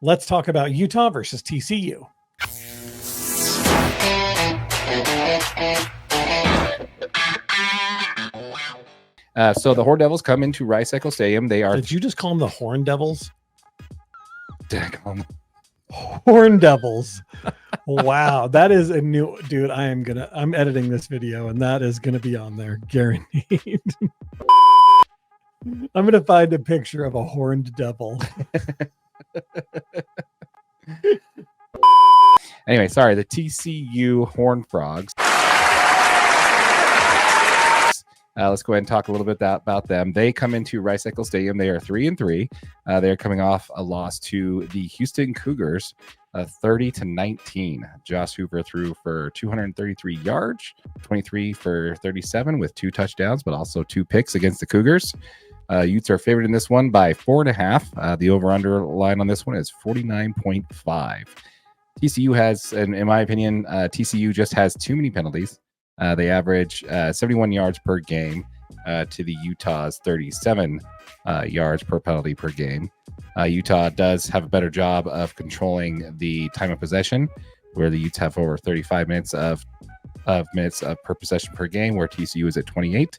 Let's talk about Utah versus TCU. So the Horned Devils come into Rice Eccles Stadium. They are. Did you just call them the Horned Devils? Daggone. Horned Devils. Wow, that is a new dude. I'm editing this video, and that is gonna be on there, guaranteed. I'm gonna find a picture of a horned devil. Anyway, sorry, the TCU Horned Frogs. Let's go ahead and talk a little bit about them. They come into Rice Eccles Stadium. They are 3-3. They're coming off a loss to the Houston Cougars, 30-19. Josh Hoover threw for 233 yards, 23 for 37 with 2 touchdowns, but also 2 picks against the Cougars. Utes are favored in this one by 4.5. The over-under line on this one is 49.5. TCU has, in my opinion, TCU just has too many penalties. They average 71 yards per game to the Utah's 37 yards per penalty per game. Utah does have a better job of controlling the time of possession, where the Utes have over 35 minutes of minutes per possession per game, where TCU is at 28.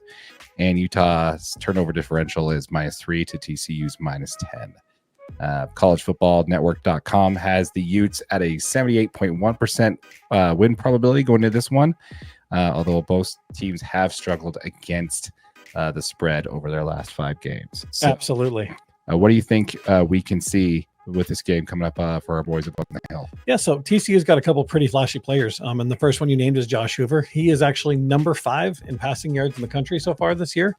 And Utah's turnover differential is -3 to TCU's -10. collegefootballnetwork.com has the Utes at a 78.1% win probability going into this one, although both teams have struggled against the spread over their last 5 games. So, absolutely. What do you think we can see with this game coming up for our boys above the hill? Yeah, so TCU's got a couple pretty flashy players. And the first one you named is Josh Hoover. He is actually number 5 in passing yards in the country so far this year.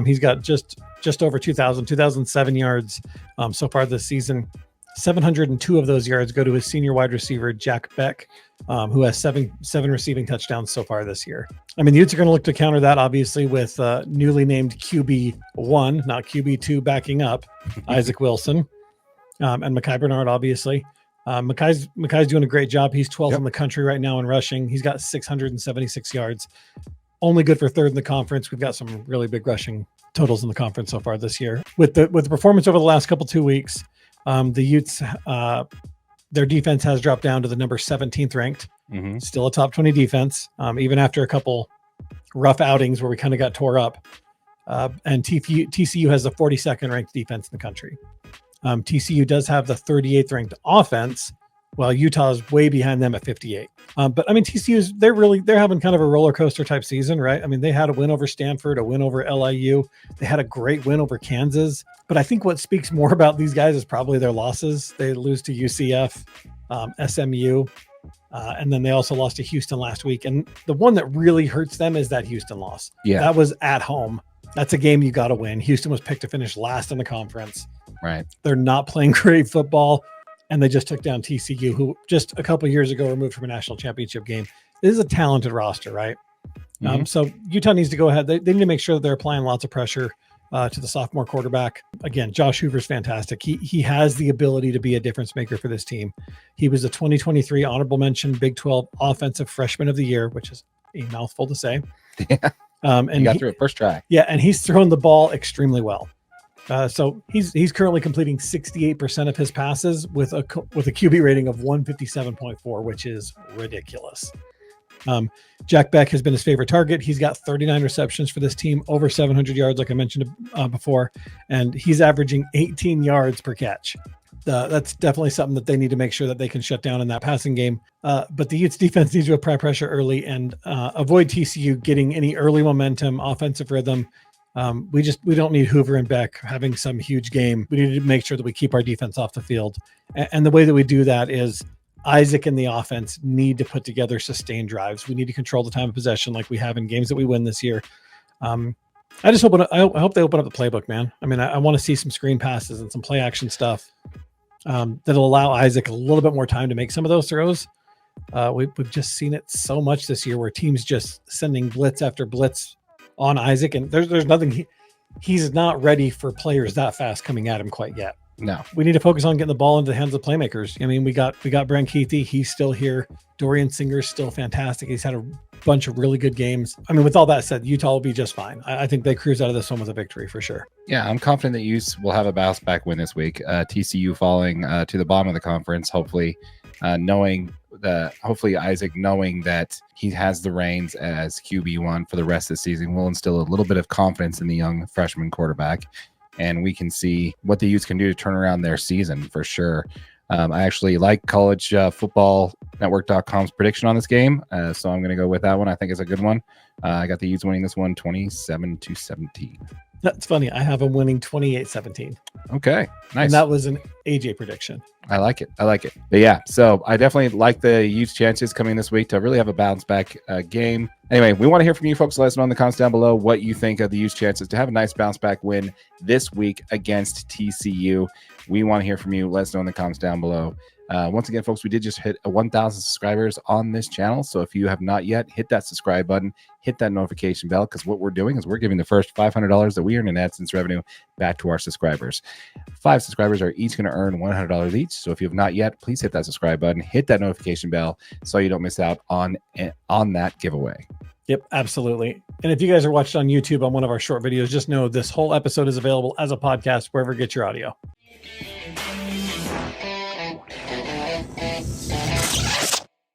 He's got just over 2007 yards so far this season. 702 of those yards go to his senior wide receiver, Jack Beck, who has seven receiving touchdowns so far this year. I mean, the Utes are going to look to counter that, obviously, with newly named QB1, not QB2, backing up Isaac Wilson. And Mekhi Bernard, obviously. Mekhi's doing a great job. He's 12th in the country right now in rushing. He's got 676 yards. Only good for 3rd in the conference. We've got some really big rushing totals in the conference so far this year. With the performance over the last 2 weeks, the Utes, their defense has dropped down to the number 17th ranked. Mm-hmm. Still a top 20 defense, even after a couple rough outings where we kind of got tore up. And TCU has the 42nd ranked defense in the country. TCU does have the 38th ranked offense, while Utah is way behind them at 58. But I mean, they're having kind of a roller coaster type season, right? I mean, they had a win over Stanford, a win over LIU. They had a great win over Kansas. But I think what speaks more about these guys is probably their losses. They lose to UCF, SMU, and then they also lost to Houston last week. And the one that really hurts them is that Houston loss. Yeah, that was at home. That's a game you got to win. Houston was picked to finish last in the conference. Right. They're not playing great football, and they just took down TCU, who just a couple of years ago removed from a national championship game. This is a talented roster, right? Mm-hmm. So Utah needs to go ahead. They need to make sure that they're applying lots of pressure to the sophomore quarterback. Again, Josh Hoover's fantastic. He has the ability to be a difference maker for this team. He was the 2023 honorable mention Big 12 Offensive Freshman of the Year, which is a mouthful to say. Yeah. And he got through it first try. Yeah, and he's thrown the ball extremely well. So he's currently completing 68% of his passes with a QB rating of 157.4, which is ridiculous. Jack Beck has been his favorite target. He's got 39 receptions for this team, over 700 yards, like I mentioned before, and he's averaging 18 yards per catch. That's definitely something that they need to make sure that they can shut down in that passing game. But the Utes defense needs to apply pressure early and avoid TCU getting any early momentum, offensive rhythm. We don't need Hoover and Beck having some huge game. We need to make sure that we keep our defense off the field. And the way that we do that is Isaac and the offense need to put together sustained drives. We need to control the time of possession like we have in games that we win this year. I hope they open up the playbook, man. I mean, I want to see some screen passes and some play action stuff that'll allow Isaac a little bit more time to make some of those throws. We've just seen it so much this year where teams just sending blitz after blitz on Isaac, and there's nothing. He's not ready for players that fast coming at him quite yet. No, we need to focus on getting the ball into the hands of playmakers. I mean, we got Brent Keithy. He's still here. Dorian Singer's still fantastic. He's had a bunch of really good games. I mean, with all that said, Utah will be just fine. I think they cruise out of this one with a victory for sure. Yeah, I'm confident that Utes will have a bounce back win this week. TCU falling to the bottom of the conference, hopefully Isaac, knowing that he has the reins as QB1 for the rest of the season, will instill a little bit of confidence in the young freshman quarterback. And we can see what the Utes can do to turn around their season for sure. I actually like college football network.com's prediction on this game. So I'm going to go with that one. I think it's a good one. I got the Utes winning this one 27-17. That's funny. I have them winning 28-17. Okay, nice. And that was an AJ prediction. I like it. But yeah, so I definitely like the Utes' chances coming this week to really have a bounce back game. Anyway, we want to hear from you folks. Let us know in the comments down below what you think of the Utes' chances to have a nice bounce back win this week against TCU. We want to hear from you. Let us know in the comments down below. Once again, folks, we did just hit 1,000 subscribers on this channel. So if you have not yet, hit that subscribe button, hit that notification bell, because what we're doing is we're giving the first $500 that we earn in AdSense revenue back to our subscribers. 5 subscribers are each going to earn $100 each. So if you have not yet, please hit that subscribe button, hit that notification bell so you don't miss out on that giveaway. Yep, absolutely. And if you guys are watching on YouTube on one of our short videos, just know this whole episode is available as a podcast wherever you get your audio.